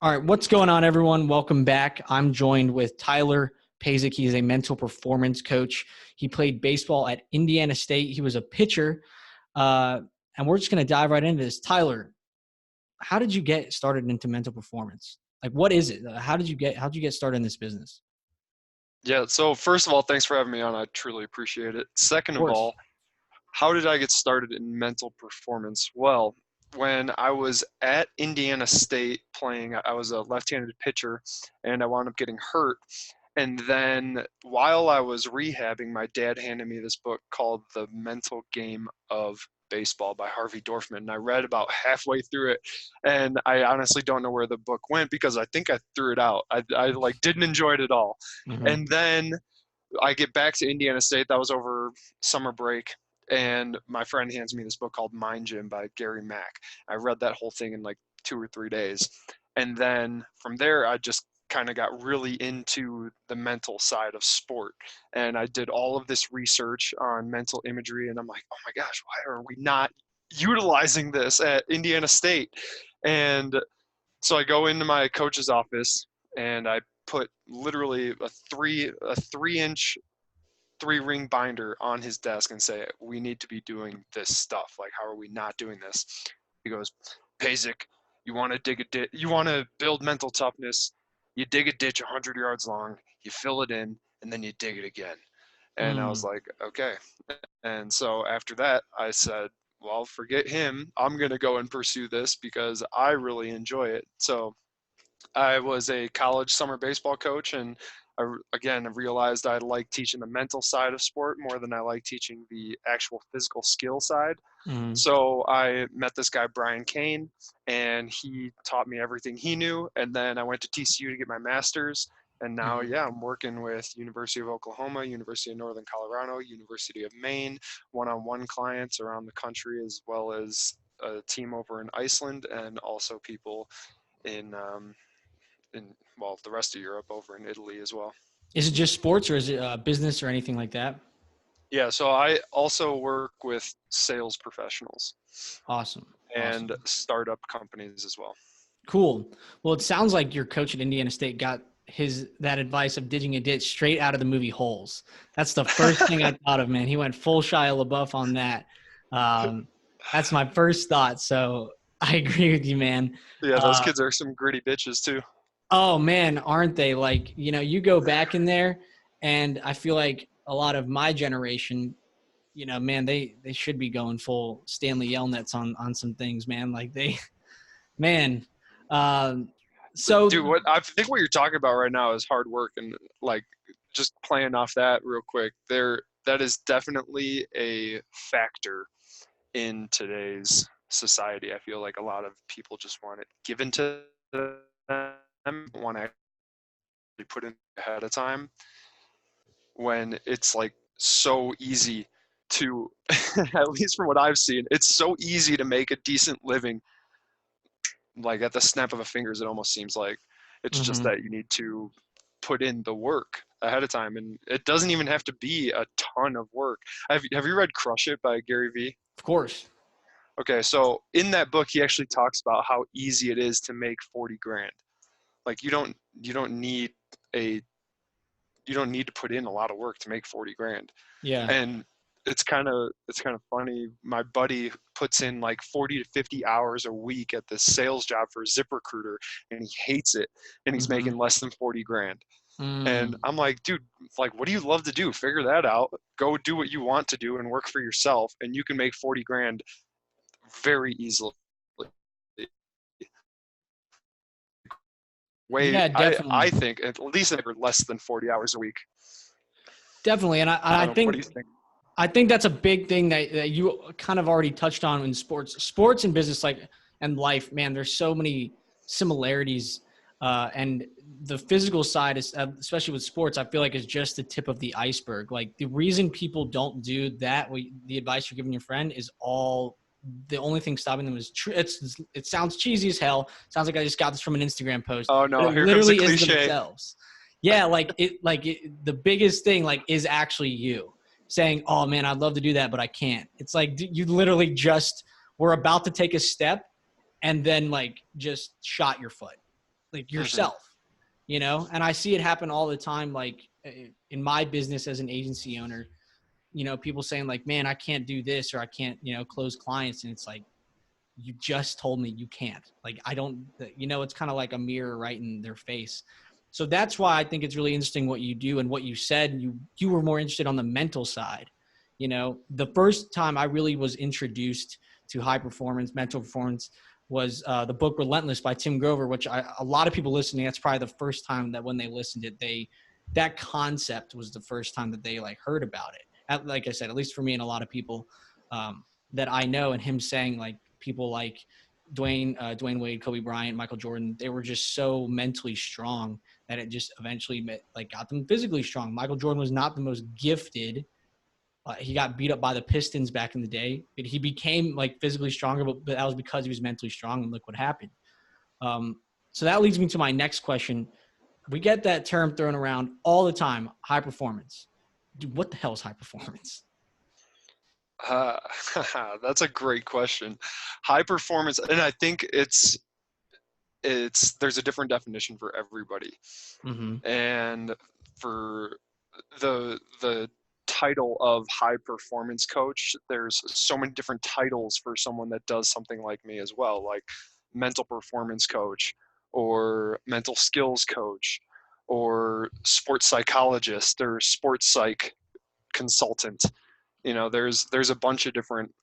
All right, what's going on, everyone? Welcome back. I'm joined with Tyler Pazik. He's a mental performance coach. He played baseball at Indiana State. He was a pitcher. And we're just going to dive right into this. Tyler, how did you get started into mental performance? Like, what is it? How'd you get started in this business? Yeah, so first of all, thanks for having me on. I truly appreciate it. Of Second of course. all, how did I get started in mental performance? Well, when I was at Indiana State playing, I was a left-handed pitcher and I wound up getting hurt. And then while I was rehabbing, my dad handed me this book called The Mental Game of Baseball by Harvey Dorfman. And I read about halfway through it, and I honestly don't know where the book went because I think I threw it out. I like didn't enjoy it at all. Mm-hmm. And then I get back to Indiana State. That was over summer break. And my friend hands me this book called Mind Gym by Gary Mack. I read that whole thing in like 2 or 3 days. And then from there, I just kind of got really into the mental side of sport. And I did all of this research on mental imagery. And I'm like, oh my gosh, why are we not utilizing this at Indiana State? And so I go into my coach's office and I put literally a 3-inch 3-ring binder on his desk and say, we need to be doing this stuff. Like, how are we not doing this? He goes, Pazik, you want to dig a ditch, you want to build mental toughness, you dig a ditch 100 yards long, you fill it in, and then you dig it again. And I was Mm. like, okay. And so after that, I said, well, forget him. I'm going to go and pursue this because I really enjoy it. So I was a college summer baseball coach, and again, I realized I like teaching the mental side of sport more than I like teaching the actual physical skill side. Mm. So I met this guy, Brian Kane, and he taught me everything he knew. And then I went to TCU to get my master's. And now, Mm. yeah, I'm working with University of Oklahoma, University of Northern Colorado, University of Maine, one-on-one clients around the country, as well as a team over in Iceland, and also people in in well the rest of Europe over in Italy as well. Is it just sports or is it business or anything like that? Yeah, so I also work with sales professionals Awesome. and Awesome. startup companies as well. Cool. Well, it sounds like your coach at Indiana State got his that advice of digging a ditch straight out of the movie Holes. That's the first thing I thought of, man. He went full Shia LaBeouf on that. Um, that's my first thought. So I agree with you, man. Yeah, those Uh, kids are some gritty bitches too. oh man, aren't they? Like, you go back in there, and I feel like a lot of my generation, man, they should be going full Stanley Yelnats on some things, man. Like man. Um, Dude, so what I think what you're talking about right now is hard work, and like just playing off that real quick, there that is definitely a factor in today's society. I feel like a lot of people just want it given to them, want to put in ahead of time when it's like so easy to at least from what I've seen, it's so easy to make a decent living like at the snap of a fingers. It almost seems like it's just mhm, that you need to put in the work ahead of time, and it doesn't even have to be a ton of work. Have you read Crush It by Gary Vee? of course. Okay, so in that book he actually talks about how easy it is to make 40 grand. Like you don't need a you don't need to put in a lot of work to make 40 grand. Yeah. And it's kind of funny. My buddy puts in like 40 to 50 hours a week at this sales job for ZipRecruiter, and he hates it, and he's Mhm. making less than 40 grand. And Mm. I'm like, dude, like, what do you love to do? Figure that out. Go do what you want to do and work for yourself, and you can make 40 grand very easily. Way, Yeah, I definitely. think at least less than 40 hours a week. Definitely. And I I don't know. What do think you think? I think that's a big thing that you kind of already touched on in sports. Sports and business, like, and life, man, there's so many similarities. And the physical side is, especially with sports, I feel like is just the tip of the iceberg. Like, the reason people don't do that, the advice you're giving your friend, is all the only thing stopping them is it sounds cheesy as hell. Sounds like I just got this from an Instagram post, Oh but no, it here comes the literally is cliche. themselves. Yeah, the biggest thing like is actually you saying, "Oh man, I'd love to do that, but I can't." It's like you literally just were about to take a step and then like just shot your foot. like Mhm. yourself, you know? And I see it happen all the time. Like in my business as an agency owner, you know, people saying like, man, I can't do this, or I can't, you know, close clients. And it's like, you just told me you can't. Like, I don't, you know, it's kind of like a mirror right in their face. So that's why I think it's really interesting what you do and what you said. You were more interested on the mental side. You know, the first time I really was introduced to high performance, mental performance, was the book Relentless by Tim Grover, which a lot of people listening, that's probably the first time that when they listened to it, that concept was the first time that they like heard about it. Like I said, at least for me and a lot of people that I know, and him saying like people like Dwayne Wade, Kobe Bryant, Michael Jordan, they were just so mentally strong that it just eventually got them physically strong. Michael Jordan was not the most gifted. He got beat up by the Pistons back in the day, but he became like physically stronger, but that was because he was mentally strong. And look what happened. Um, so that leads me to my next question. We get that term thrown around all the time, high performance. Dude, what the hell is high performance? Uh, that's a great question. High performance, and I think it's there's a different definition for everybody. Mm-hmm. And for the title of high performance coach, there's so many different titles for someone that does something like me as well, like mental performance coach or mental skills coach or sports psychologist or sports psych consultant. You know, there's a bunch of different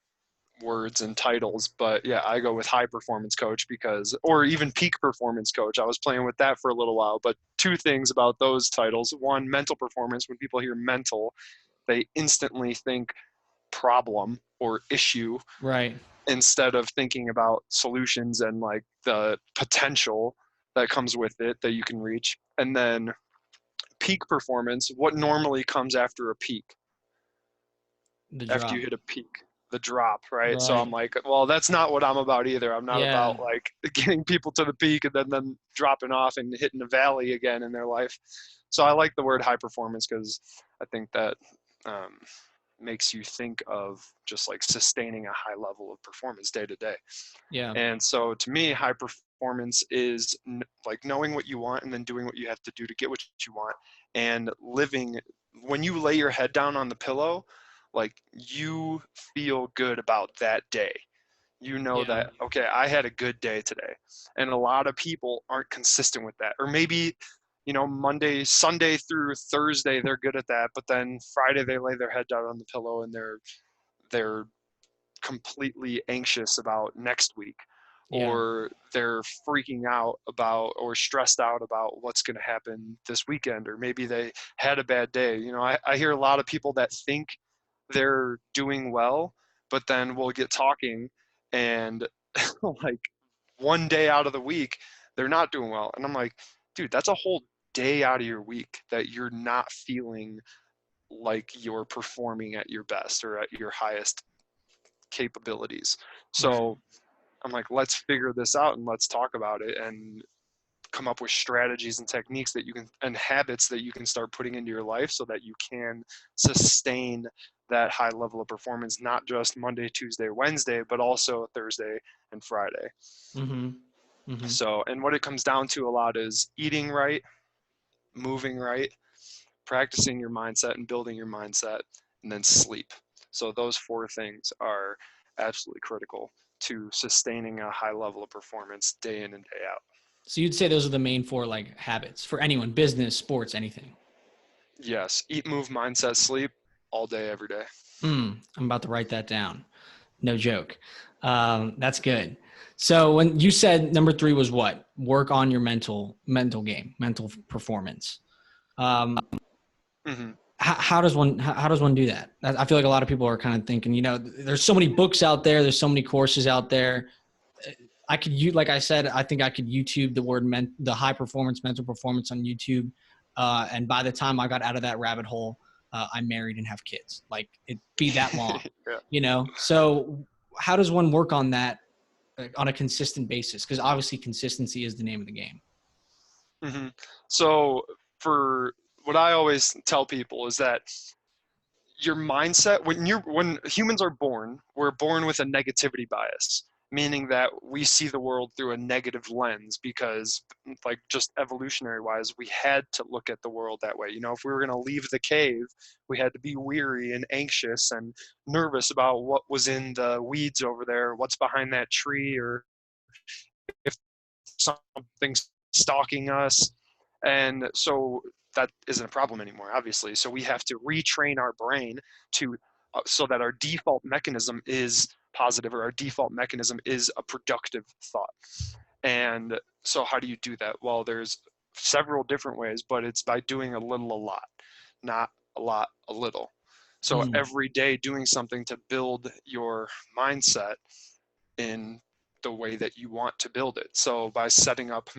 words and titles, but yeah, I go with high performance coach because, or even peak performance coach. I was playing with that for a little while, but two things about those titles. One, mental performance. When people hear mental, they instantly think problem or issue Right. instead of thinking about solutions and like the potential that comes with it that you can reach. And then peak performance, what normally comes after a peak? The After you drop. hit a peak, the drop, right? So I'm Right. like, well, that's not what I'm about either. I'm not Yeah. about like getting people to the peak and then them dropping off and hitting a valley again in their life. So I like the word high performance because I think that um, makes you think of just like sustaining a high level of performance day to day. Yeah. And so to me, high performance is like knowing what you want and then doing what you have to do to get what you want and living. When you lay your head down on the pillow, like you feel good about that day. You know Yeah. that, okay, I had a good day today. And a lot of people aren't consistent with that. Or maybe, you know, Monday, Sunday through Thursday, they're good at that. But then Friday, they lay their head down on the pillow and they're completely anxious about next week, Yeah. or they're freaking out about or stressed out about what's going to happen this weekend, or maybe they had a bad day. You know, I hear a lot of people that think they're doing well, but then we'll get talking and like one day out of the week they're not doing well, and I'm like, dude, that's a whole day out of your week that you're not feeling like you're performing at your best or at your highest capabilities. Right. So I'm like, let's figure this out and let's talk about it and come up with strategies and techniques that you can and habits that you can start putting into your life so that you can sustain that high level of performance, not just Monday, Tuesday, Wednesday, but also Thursday and Friday. Mm-hmm. Mm-hmm. So, and what it comes down to a lot is eating right, moving right, practicing your mindset and building your mindset, and then sleep. So those four things are absolutely critical to sustaining a high level of performance day in and day out. So you'd say those are the main four like habits for anyone, business, sports, anything. Yes, eat, move, mindset, sleep all day, every day. I'm about to write that down. No joke. That's good. So when you said number 3 was what? Work on your mental game, mental performance. Um, Mm-hmm. how does one do that? I feel like a lot of people are kind of thinking, you know, there's so many books out there, there's so many courses out there. Like I said, I think I could YouTube the word the high performance, mental performance on YouTube. And by the time I got out of that rabbit hole, I'm married and have kids. Like it'd be that long, Yeah. you know? So how does one work on that on a consistent basis? Because obviously consistency is the name of the game. Mm-hmm. So for what I always tell people is that your mindset when humans are born, we're born with a negativity bias, meaning that we see the world through a negative lens because, like, just evolutionary wise, we had to look at the world that way. You know, if we were going to leave the cave, we had to be weary and anxious and nervous about what was in the weeds over there, what's behind that tree, or if something's stalking us. And so that isn't a problem anymore, obviously. So we have to retrain our brain to so that our default mechanism is positive, or our default mechanism is a productive thought. And so how do you do that? Well, there's several different ways, but it's by doing a little a lot, not a lot a little. So every day doing something to build your mindset in the way that you want to build it. So by setting up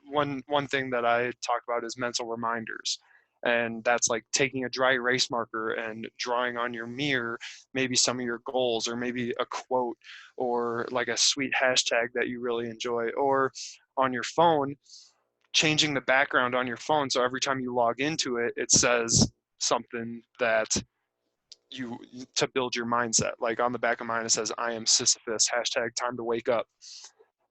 one thing that I talk about is mental reminders. And that's like taking a dry erase marker and drawing on your mirror maybe some of your goals, or maybe a quote, or like a sweet hashtag that you really enjoy, or on your phone, changing the background on your phone so every time you log into it, it says something that you to build your mindset. Like on the back of mine, it says, "I am Sisyphus, hashtag time to wake up."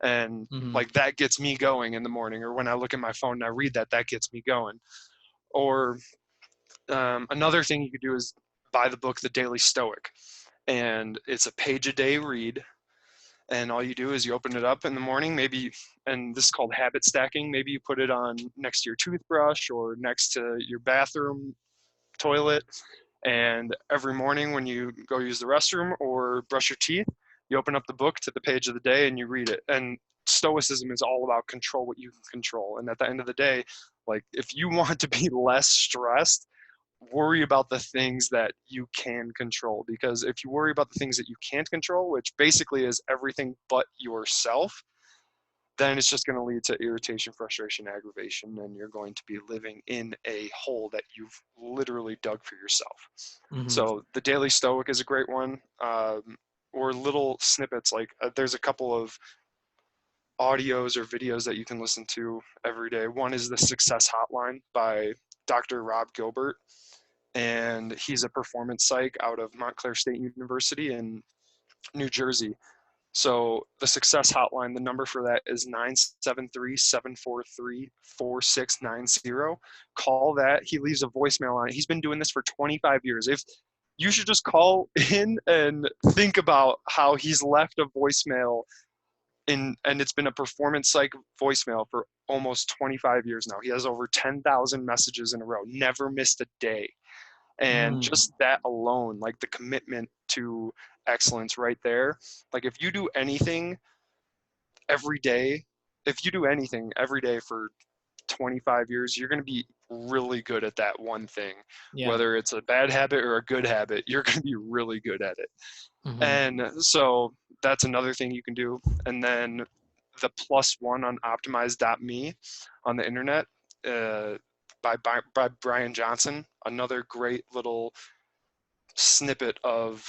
And like that gets me going in the morning, or when I look at my phone and I read that, that gets me going. Or another thing you could do is buy the book, The Daily Stoic. And it's a page a day read. And all you do is you open it up in the morning, maybe, and this is called habit stacking. Maybe you put it on next to your toothbrush or next to your bathroom toilet. And every morning when you go use the restroom or brush your teeth, you open up the book to the page of the day and you read it. And Stoicism is all about control what you can control. And at the end of the day, like if you want to be less stressed, worry about the things that you can control. Because if you worry about the things that you can't control, which basically is everything but yourself, then it's just going to lead to irritation, frustration, aggravation, and you're going to be living in a hole that you've literally dug for yourself. So the Daily Stoic is a great one, or little snippets. Like there's a couple of audios or videos that you can listen to every day. One is the Success Hotline by Dr. Rob Gilbert, and he's a performance psych out of Montclair State University in New Jersey. So the Success Hotline, the number for that is 973-743-4690. Call that. He leaves a voicemail on it. He's been doing this for 25 years. If you should just call in and think about how he's left a voicemail and it's been a performance psych voicemail for almost 25 years now. He has over 10,000 messages in a row, never missed a day. And just that alone, like the commitment to excellence right there. Like if you do anything every day, if you do anything every day for 25 years, you're going to be really good at that one thing. Whether it's a bad habit or a good habit, you're going to be really good at it. And so that's another thing you can do. And then the +1 on optimize.me on the internet, by Brian Johnson, another great little snippet of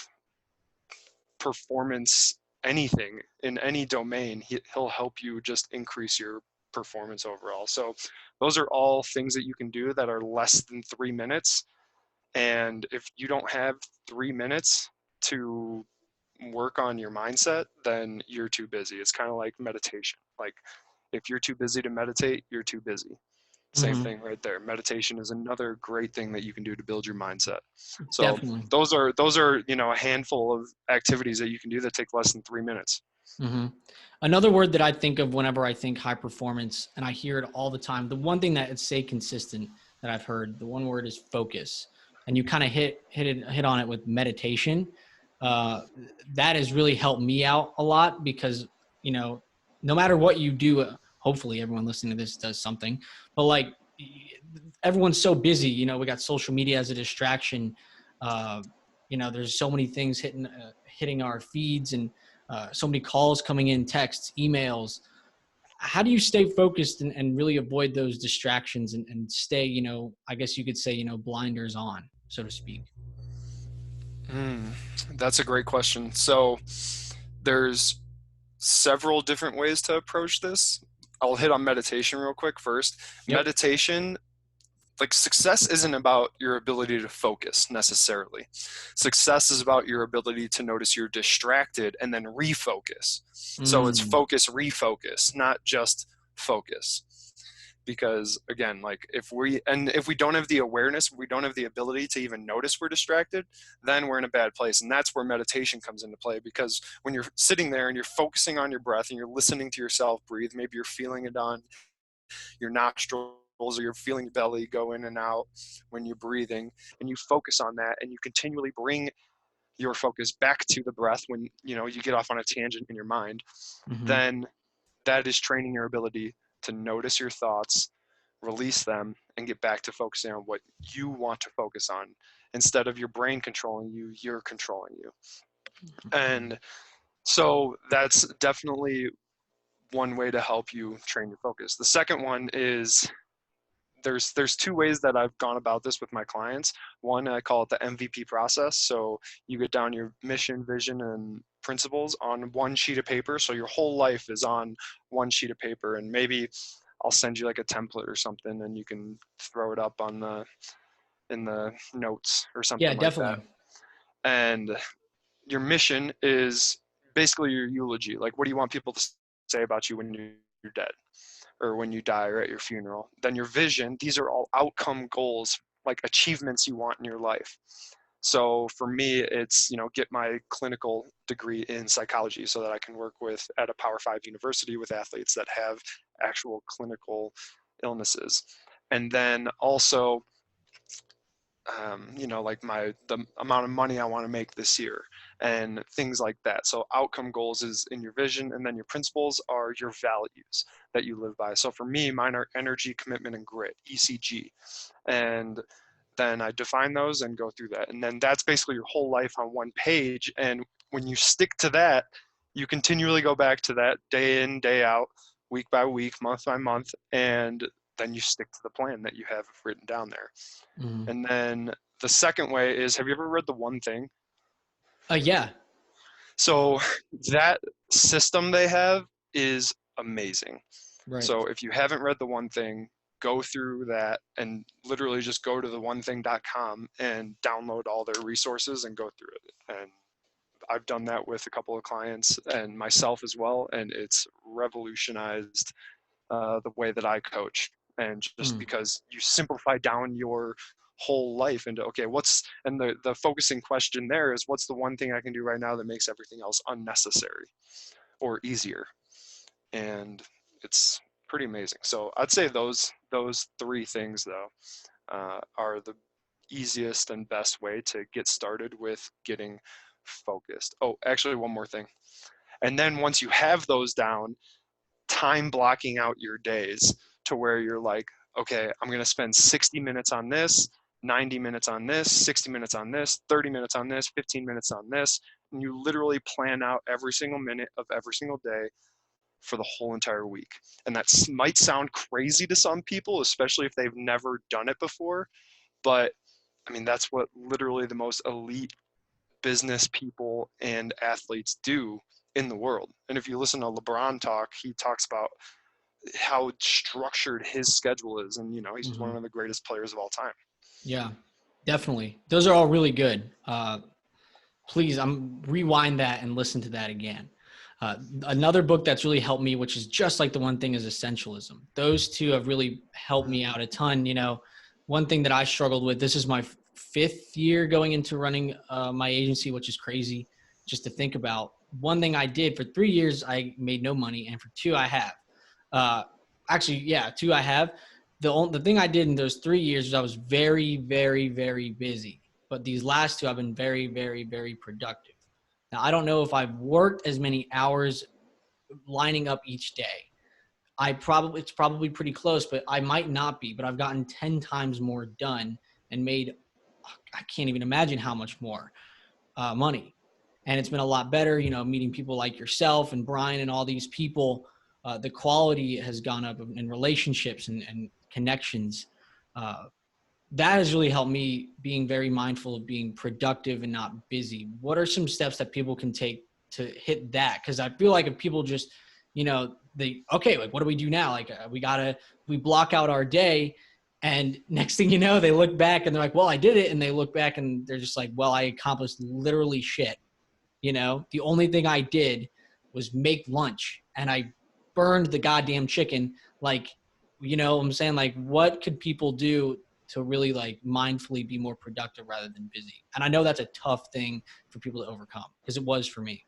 performance, anything in any domain. He'll help you just increase your performance overall. So those are all things that you can do that are less than 3 minutes. And if you don't have 3 minutes to work on your mindset, then you're too busy. It's kind of like meditation. Like if you're too busy to meditate, you're too busy. Same thing right there. Meditation is another great thing that you can do to build your mindset. So Definitely. those are, a handful of activities that you can do that take less than 3 minutes. Another word that I think of whenever I think high performance, and I hear it all the time, the one thing that is stay consistent that I've heard, the one word is focus. And you kind of hit on it with meditation. That has really helped me out a lot because, no matter what you do, hopefully everyone listening to this does something, but like everyone's so busy, we got social media as a distraction. There's so many things hitting our feeds, and so many calls coming in, texts, emails. How do you stay focused and really avoid those distractions and stay, I guess you could say, blinders on, so to speak? That's a great question. So there's several different ways to approach this. I'll hit on meditation real quick first. Meditation like success isn't about your ability to focus necessarily. Success is about your ability to notice you're distracted and then refocus. So it's Mm, focus, refocus, not just focus. Because again, like if we don't have the awareness, we don't have the ability to even notice we're distracted, then we're in a bad place. And that's where meditation comes into play, because when you're sitting there and you're focusing on your breath and you're listening to yourself breathe, maybe you're feeling it on your nostrils, or you're feeling your belly go in and out when you're breathing, and you focus on that and you continually bring your focus back to the breath when you get off on a tangent in your mind, hmm. then that is training your ability to notice your thoughts, release them, and get back to focusing on what you want to focus on. Instead of your brain controlling you, you're controlling you. And so that's definitely one way to help you train your focus. The second one is there's two ways that I've gone about this with my clients. One, I call it the MVP process. So you get down your mission, vision, and principles on one sheet of paper. So your whole life is on one sheet of paper, and maybe I'll send you like a template or something, and you can throw it up in the notes or Yeah, something like that. definitely. And your mission is basically your eulogy. Like, what do you want people to say about you when you're dead, or when you die, or at your funeral? Then your vision, these are all outcome goals, like achievements you want in your life. So for me, it's, get my clinical degree in psychology so that I can work at a Power 5 university with athletes that have actual clinical illnesses. And then also, like the amount of money I want to make this year and things like that. So outcome goals is in your vision, and then your principles are your values that you live by. So for me, mine are energy, commitment, and grit, ECG. And then I define those and go through that. And then that's basically your whole life on one page. And when you stick to that, you continually go back to that day in, day out, week by week, month by month, and then you stick to the plan that you have written down there. Hmm. And then the second way is, have you ever read The One Thing? Yeah. So that system they have is amazing. Right. So if you haven't read The One Thing, go through that and literally just go to theonething.com and download all their resources and go through it. And I've done that with a couple of clients and myself as well, and it's revolutionized the way that I coach. And just Mm. because you simplify down your whole life into, okay, and the focusing question there is, what's the one thing I can do right now that makes everything else unnecessary or easier? And it's pretty amazing. So I'd say those three things though are the easiest and best way to get started with getting focused. Oh, actually, one more thing. And then once you have those down, time blocking out your days to where you're like, okay, I'm going to spend 60 minutes on this, 90 minutes on this, 60 minutes on this, 30 minutes on this, 15 minutes on this. And you literally plan out every single minute of every single day for the whole entire week. And that might sound crazy to some people, especially if they've never done it before. But I mean, that's what literally the most elite business people and athletes do in the world. And if you listen to LeBron talk, he talks about how structured his schedule is. And, he's Hmm. one of the greatest players of all time. Yeah, definitely. Those are all really good. Please, rewind that and listen to that again. Another book that's really helped me, which is just like The One Thing, is Essentialism. Those two have really helped me out a ton. One thing that I struggled with, this is my fifth year going into running my agency, which is crazy just to think about. One thing I did for 3 years, I made no money. And for two, I have. Uh, Actually, yeah, two I have. The thing I did in those 3 years was I was very, very, very busy. But these last two, I've been very, very, very productive. Now, I don't know if I've worked as many hours lining up each day. It's probably pretty close, but I might not be. But I've gotten 10 times more done and made, I can't even imagine how much more money. And it's been a lot better, meeting people like yourself and Brian and all these people. The quality has gone up in relationships and connections. Uh, that has really helped me being very mindful of being productive and not busy. What are some steps that people can take to hit that? Because I feel like if people just, okay, like what do we do now? Like we block out our day And next thing you know, they look back and they're like, well, I did it. And they look back and they're just like, well, I accomplished literally shit. The only thing I did was make lunch and I burned the goddamn chicken. Like, what I'm saying? Like, what could people do to really like mindfully be more productive rather than busy? And I know that's a tough thing for people to overcome because it was for me.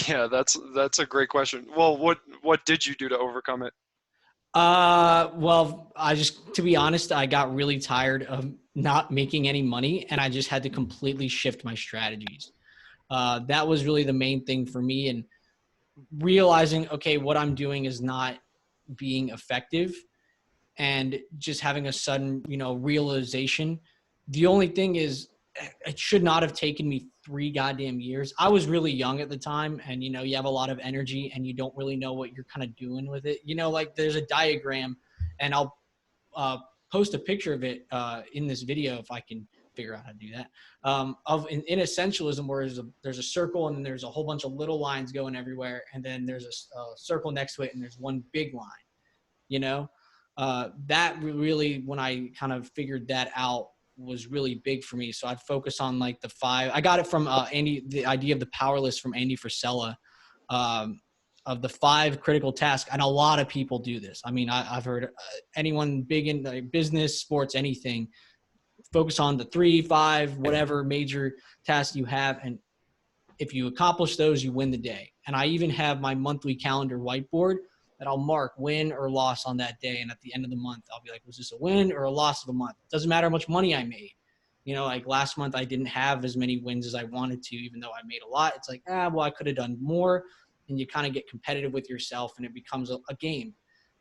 Yeah, that's a great question. Well, what did you do to overcome it? Well, to be honest, I got really tired of not making any money and I just had to completely shift my strategies. That was really the main thing for me. And realizing, okay, what I'm doing is not being effective and just having a sudden, realization. The only thing is, it should not have taken me 3 goddamn years. I was really young at the time, and you have a lot of energy, and you don't really know what you're kind of doing with it. Like there's a diagram, and I'll post a picture of it in this video if I can figure out how to do that. Of in essentialism, where there's a circle and then there's a whole bunch of little lines going everywhere, and then there's a circle next to it, and there's one big line. You know, that really, when I kind of figured that out, was really big for me. So I'd focus on like the 5. I got it from Andy, the idea of the power list from Andy Frisella, of the 5 critical tasks. And a lot of people do this. I mean, I've heard anyone big in business, sports, anything, focus on the 3, 5, whatever major tasks you have. And if you accomplish those, you win the day. And I even have my monthly calendar whiteboard that I'll mark win or loss on that day. And at the end of the month, I'll be like, was this a win or a loss of a month? Doesn't matter how much money I made. Like last month, I didn't have as many wins as I wanted to, even though I made a lot. It's like, well, I could have done more. And you kind of get competitive with yourself and it becomes a game.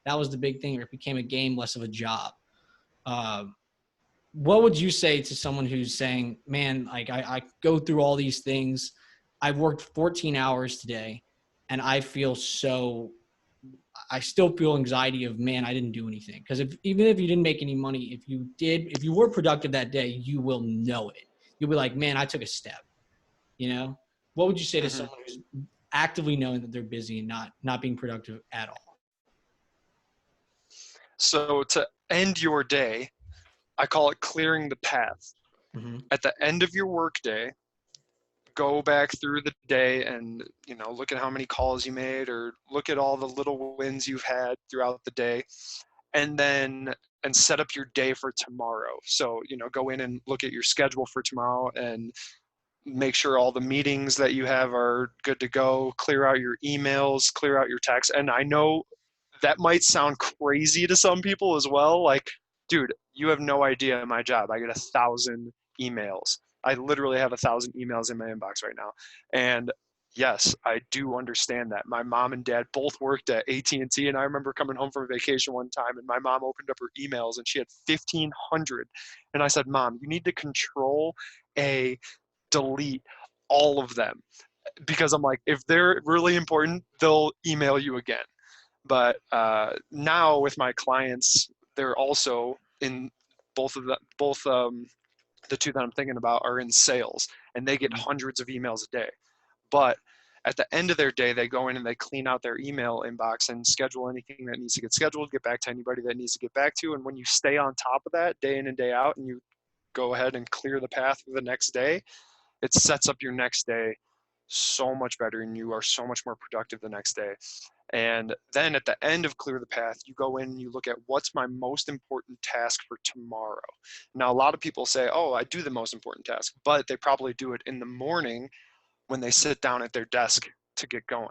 That was the big thing. It became a game, less of a job. What would you say to someone who's saying, man, like I go through all these things. I've worked 14 hours today and I still feel anxiety of, man, I didn't do anything. Because even if you didn't make any money, if you were productive that day, you will know it. You'll be like, man, I took a step. What would you say to Hmm. someone who's actively knowing that they're busy and not being productive at all? So to end your day, I call it clearing the path. Mm-hmm. At the end of your workday, go back through the day and look at how many calls you made or look at all the little wins you've had throughout the day, and then set up your day for tomorrow. So go in and look at your schedule for tomorrow and make sure all the meetings that you have are good to go. Clear out your emails, clear out your texts. And I know that might sound crazy to some people as well. Like, dude, you have no idea my job. I get 1,000 emails. I literally have 1,000 emails in my inbox right now. And yes, I do understand that. My mom and dad both worked at AT&T, and I remember coming home from vacation one time, and my mom opened up her emails, and she had 1,500. And I said, Mom, you need to control a delete all of them, because I'm like, if they're really important, they'll email you again. But now with my clients, they're also in both the two that I'm thinking about are in sales, and they get hundreds of emails a day. But at the end of their day, they go in and they clean out their email inbox and schedule anything that needs to get scheduled, get back to anybody that needs to get back to. And when you stay on top of that day in and day out, and you go ahead and clear the path for the next day, it sets up your next day so much better, and you are so much more productive the next day. And then at the end of clear the path, you go in and you look at what's my most important task for tomorrow. Now, a lot of people say, oh, I do the most important task, but they probably do it in the morning when they sit down at their desk to get going.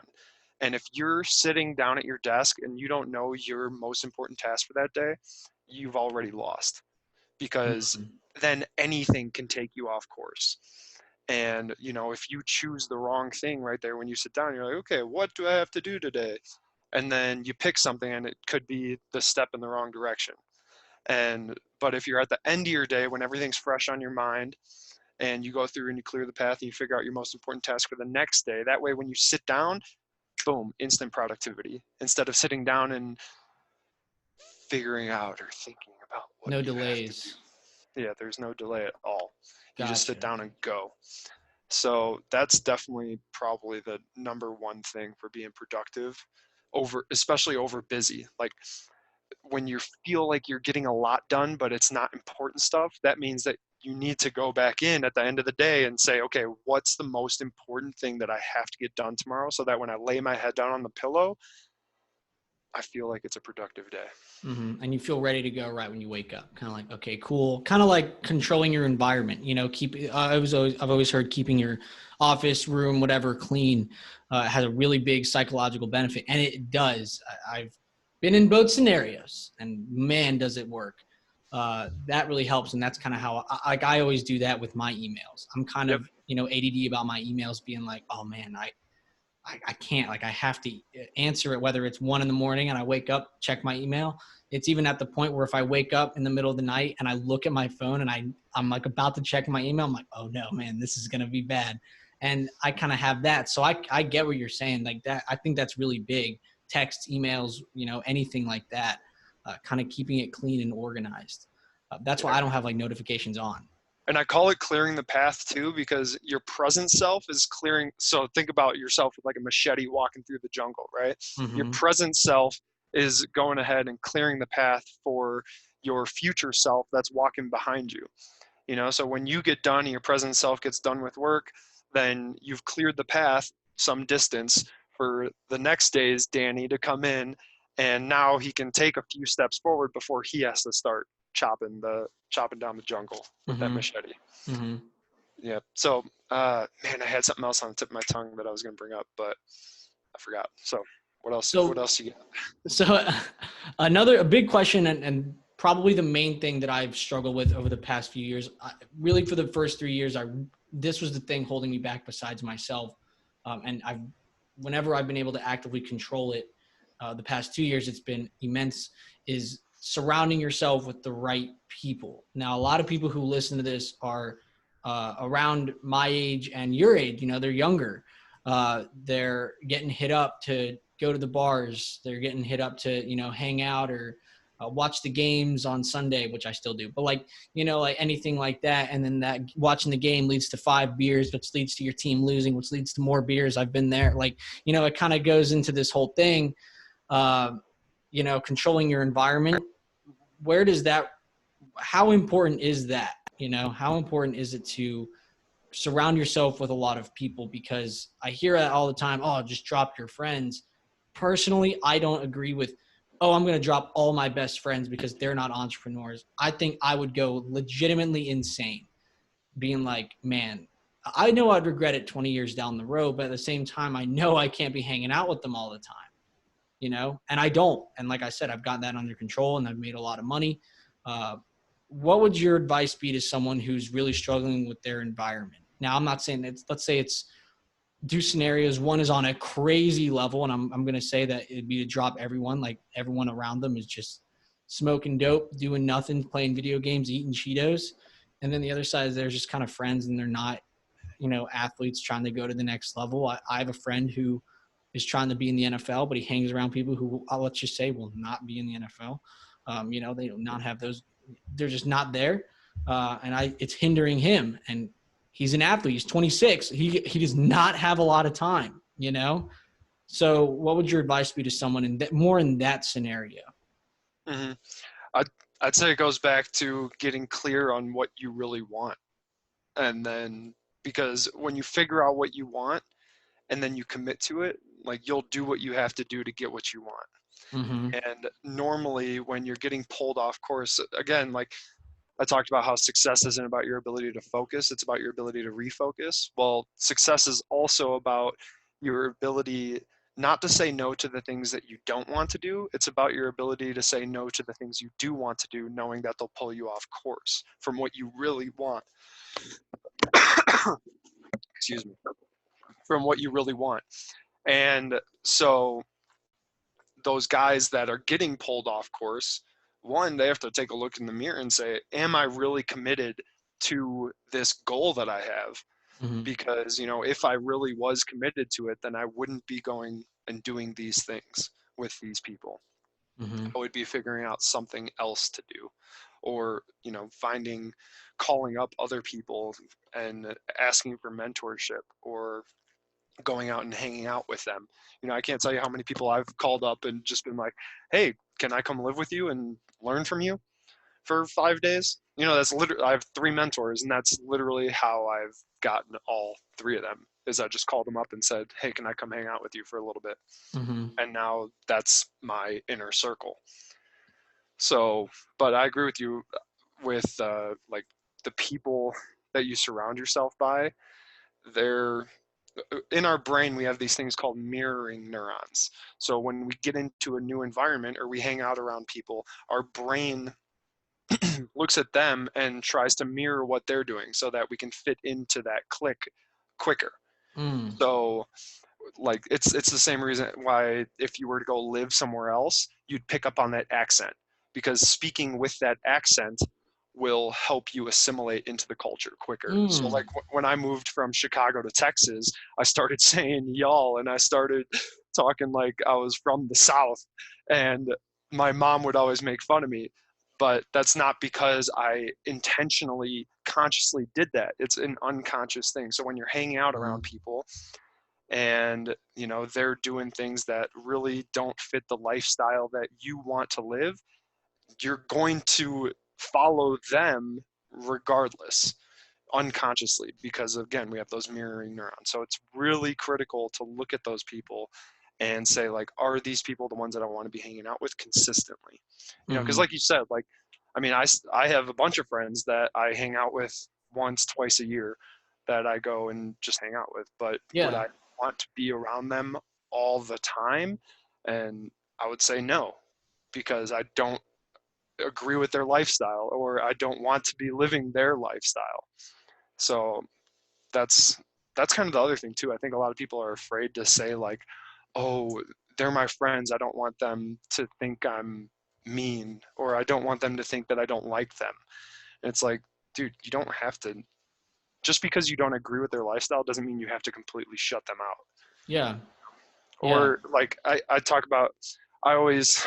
And if you're sitting down at your desk and you don't know your most important task for that day, you've already lost, because Mm-hmm. then anything can take you off course. And if you choose the wrong thing right there when you sit down, you're like, okay, what do I have to do today? And then you pick something and it could be the step in the wrong direction. But if you're at the end of your day when everything's fresh on your mind, and you go through and you clear the path and you figure out your most important task for the next day, that way when you sit down, boom, instant productivity, instead of sitting down and figuring out or thinking about what No you have to delays. do. Yeah, there's no delay at all. You just sit Gotcha. down and go. So that's definitely probably the number one thing for being productive, especially over busy. Like, when you feel like you're getting a lot done, but it's not important stuff, that means that you need to go back in at the end of the day and say, okay, what's the most important thing that I have to get done tomorrow, so that when I lay my head down on the pillow, I feel like it's a productive day. And you feel ready to go right when you wake up. Kind of like, okay, cool. Kind of like controlling your environment. You know, I've always heard keeping your office, room, whatever, clean has a really big psychological benefit, and it does. I've been in both scenarios, and man, does it work. That really helps, and that's kind of how I always do that with my emails. I'm kind Yep. of ADD about my emails, being like, oh man, I can't, like, I have to answer it, whether it's 1 a.m. and I wake up, check my email. It's even at the point where if I wake up in the middle of the night and I look at my phone and I'm like about to check my email, I'm like, oh no, man, this is going to be bad. And I kind of have that. So I get what you're saying, like that. I think that's really big. Text, emails, anything like that, kind of keeping it clean and organized. That's why Yeah. I don't have like notifications on. And I call it clearing the path too, because your present self is clearing. So think about yourself with like a machete walking through the jungle, right? Your Mm-hmm. present self is going ahead and clearing the path for your future self that's walking behind you. So when you get done and your present self gets done with work, then you've cleared the path some distance for the next day's Danny to come in, and now he can take a few steps forward before he has to start chopping down the jungle with that Mm-hmm. machete. Mm-hmm. Yeah. So, man, I had something else on the tip of my tongue that I was going to bring up, but I forgot. So, what else? What So else you got? So a big question, and probably the main thing that I've struggled with over the past few years, really for the first 3 years, this was the thing holding me back besides myself. And whenever I've been able to actively control it, the past 2 years, it's been immense, is surrounding yourself with the right people. Now, a lot of people who listen to this are around my age and your age, they're younger. They're getting hit up to go to the bars. They're getting hit up to, hang out or watch the games on Sunday, which I still do. But like anything like that. And then that watching the game leads to 5 beers, which leads to your team losing, which leads to more beers. I've been there. Like, it kind of goes into this whole thing, controlling your environment. Where does that, how important is that? How important is it to surround yourself with a lot of people? Because I hear that all the time. Oh, just drop your friends. Personally, I don't agree with, oh, I'm going to drop all my best friends because they're not entrepreneurs. I think I would go legitimately insane being like, man, I know I'd regret it 20 years down the road, but at the same time, I know I can't be hanging out with them all the time, and I don't. And like I said, I've gotten that under control and I've made a lot of money. What would your advice be to someone who's really struggling with their environment? Now, I'm not saying let's say it's two scenarios. One is on a crazy level, and I'm going to say that it'd be to drop everyone, like everyone around them is just smoking dope, doing nothing, playing video games, eating Cheetos. And then the other side is they're just kind of friends and they're not, athletes trying to go to the next level. I have a friend who is trying to be in the NFL, but he hangs around people who, let's just say, will not be in the NFL. They do not have those, they're just not there. It's hindering him. And he's an athlete. He's 26. He does not have a lot of time. So what would your advice be to someone more in that scenario? Mm-hmm. I'd say it goes back to getting clear on what you really want. And then, because when you figure out what you want and then you commit to it, like, you'll do what you have to do to get what you want. Mm-hmm. And normally when you're getting pulled off course, again, like I talked about how success isn't about your ability to focus, it's about your ability to refocus. Well, success is also about your ability not to say no to the things that you don't want to do. It's about your ability to say no to the things you do want to do, knowing that they'll pull you off course from what you really want. Excuse me. From what you really want. And so those guys that are getting pulled off course, one, they have to take a look in the mirror and say, am I really committed to this goal that I have? Mm-hmm. Because, if I really was committed to it, then I wouldn't be going and doing these things with these people. Mm-hmm. I would be figuring out something else to do, or, calling up other people and asking for mentorship, or going out and hanging out with them. I can't tell you how many people I've called up and just been like, hey, can I come live with you and learn from you for 5 days? That's literally, I have 3 mentors, and that's literally how I've gotten all 3 of them, is I just called them up and said, hey, can I come hang out with you for a little bit? Mm-hmm. And now that's my inner circle. So, but I agree with you with like the people that you surround yourself by. They're in our brain, we have these things called mirroring neurons. So when we get into a new environment or we hang out around people, our brain looks at them and tries to mirror what they're doing so that we can fit into that click quicker. Mm. So like it's the same reason why if you were to go live somewhere else, you'd pick up on that accent, because speaking with that accent will help you assimilate into the culture quicker. So like Mm. when I moved from Chicago to Texas, I started saying y'all, and I started talking like I was from the South, and my mom would always make fun of me. But that's not because I intentionally consciously did that. It's an unconscious thing. So when you're hanging out around people and they're doing things that really don't fit the lifestyle that you want to live, you're going to follow them regardless, unconsciously, because again, we have those mirroring neurons. So it's really critical to look at those people and say, like, are these people the ones that I want to be hanging out with consistently? Because Mm-hmm. like you said, like, I mean, I have a bunch of friends that I hang out with once, twice a year, that I go and just hang out with. But would Yeah. I want to be around them all the time? And I would say no, because I don't agree with their lifestyle, or I don't want to be living their lifestyle. So that's kind of the other thing too. I think a lot of people are afraid to say, like, oh, they're my friends, I don't want them to think I'm mean, or I don't want them to think that I don't like them. And it's like, dude, you don't have to, just because you don't agree with their lifestyle doesn't mean you have to completely shut them out. Yeah. Yeah. Or like I talk about, I always,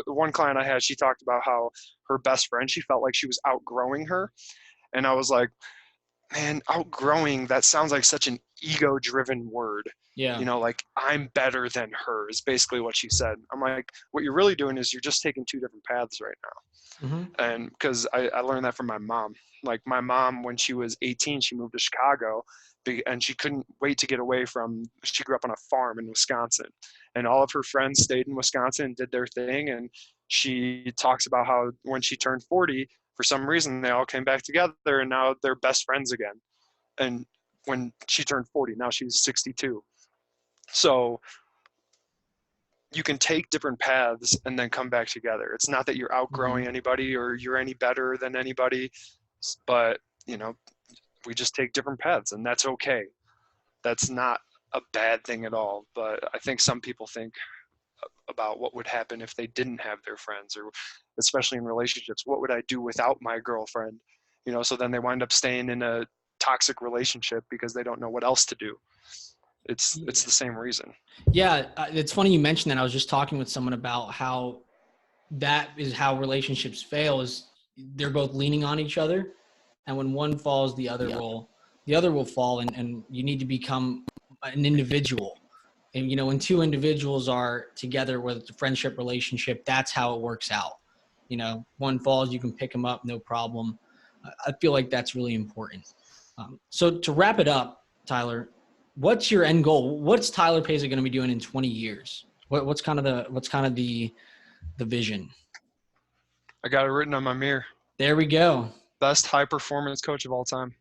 one client I had, she talked about how her best friend, she felt like she was outgrowing her. And I was like, man, outgrowing, that sounds like such an ego driven word. Yeah. Like, I'm better than her is basically what she said. I'm like, what you're really doing is you're just taking 2 different paths right Mm-hmm. now. And because I learned that from my mom. Like, my mom, when she was 18, she moved to Chicago, and she couldn't wait to get away from, she grew up on a farm in Wisconsin, and all of her friends stayed in Wisconsin and did their thing. And she talks about how when she turned 40, for some reason, they all came back together, and now they're best friends again. And when she turned 40, now she's 62. So you can take different paths and then come back together. It's not that you're Mm-hmm. outgrowing anybody or you're any better than anybody, but we just take different paths, and that's okay. That's not a bad thing at all. But I think some people think about what would happen if they didn't have their friends, or especially in relationships, what would I do without my girlfriend? So then they wind up staying in a toxic relationship because they don't know what else to do. It's the same reason. Yeah. It's funny you mentioned that. I was just talking with someone about how that is how relationships fail, is they're both leaning on each other. And when one falls, the other will fall. And you need to become an individual. And, when two individuals are together, whether it's a friendship relationship, that's how it works out. One falls, you can pick them up, no problem. I feel like that's really important. So to wrap it up, Tyler, what's your end goal? What's Tyler Paisley going to be doing in 20 years? What's kind of the vision? I got it written on my mirror. There we go. Best high performance coach of all time.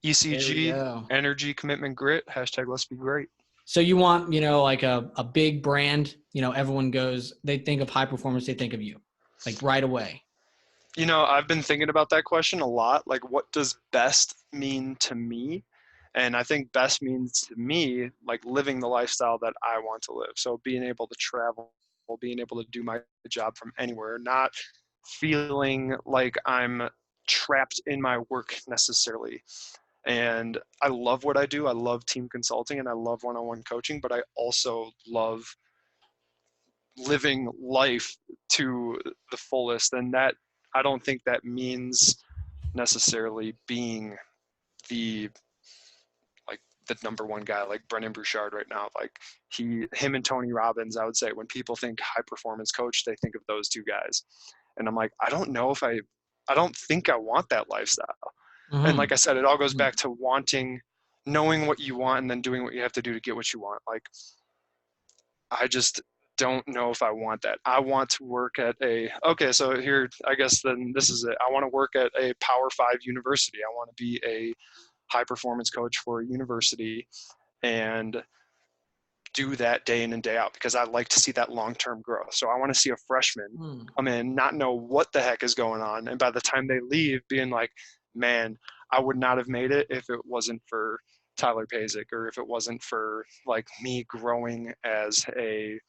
There we ECG, go. energy, commitment, grit. Hashtag let's be great. So you want, like a big brand, everyone goes, they think of high performance, they think of you, like right away. I've been thinking about that question a lot. Like, what does best mean to me? And I think best means to me, like, living the lifestyle that I want to live. So being able to travel, being able to do my job from anywhere, not feeling like I'm trapped in my work necessarily. And I love what I do. I love team consulting and I love one-on-one coaching, but I also love living life to the fullest. And that, I don't think that means necessarily being the the number one guy, like Brendan Bouchard right now. Like him and Tony Robbins, I would say when people think high performance coach, they think of those two guys. And I'm like, I don't know if I don't think I want that lifestyle. And like I said, it all goes back to knowing what you want and then doing what you have to do to get what you want. Like, I just don't know if I want that. I want to work at so here, I guess then this is it. I want to work at a Power 5 university. I want to be a high performance coach for a university and do that day in and day out, because I like to see that long-term growth. So I want to see a freshman come in, not know what the heck is going on, and by the time they leave being like, man, I would not have made it if it wasn't for Tyler Pazek, or if it wasn't for like me growing as a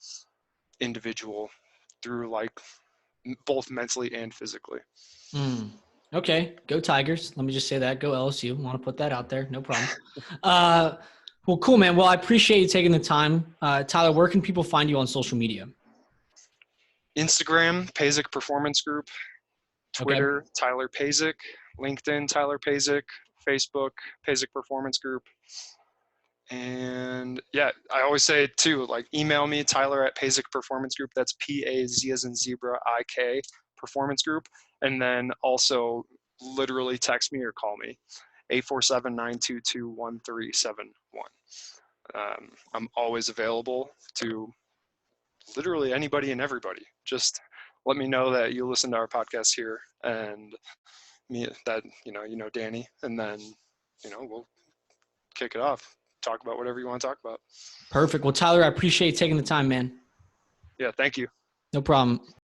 individual through like both mentally and physically. Okay, go Tigers. Let me just say that. Go LSU. Want to put that out there? No problem. Well, cool, man. Well, I appreciate you taking the time. Tyler, where can people find you on social media? Instagram, Pazek Performance Group. Twitter, okay. Tyler Pazek. LinkedIn, Tyler Pazek. Facebook, Pazek Performance Group. And yeah, I always say too, like, email me, Tyler at Pazek Performance Group. That's PAZ as in zebra, IK Performance Group. And then also literally text me or call me, 847-922-1371. I'm always available to literally anybody and everybody. Just let me know that you listen to our podcast here, and me that, you know Danny, and then, we'll kick it off. Talk about whatever you want to talk about. Perfect. Well, Tyler, I appreciate you taking the time, man. Yeah, thank you. No problem.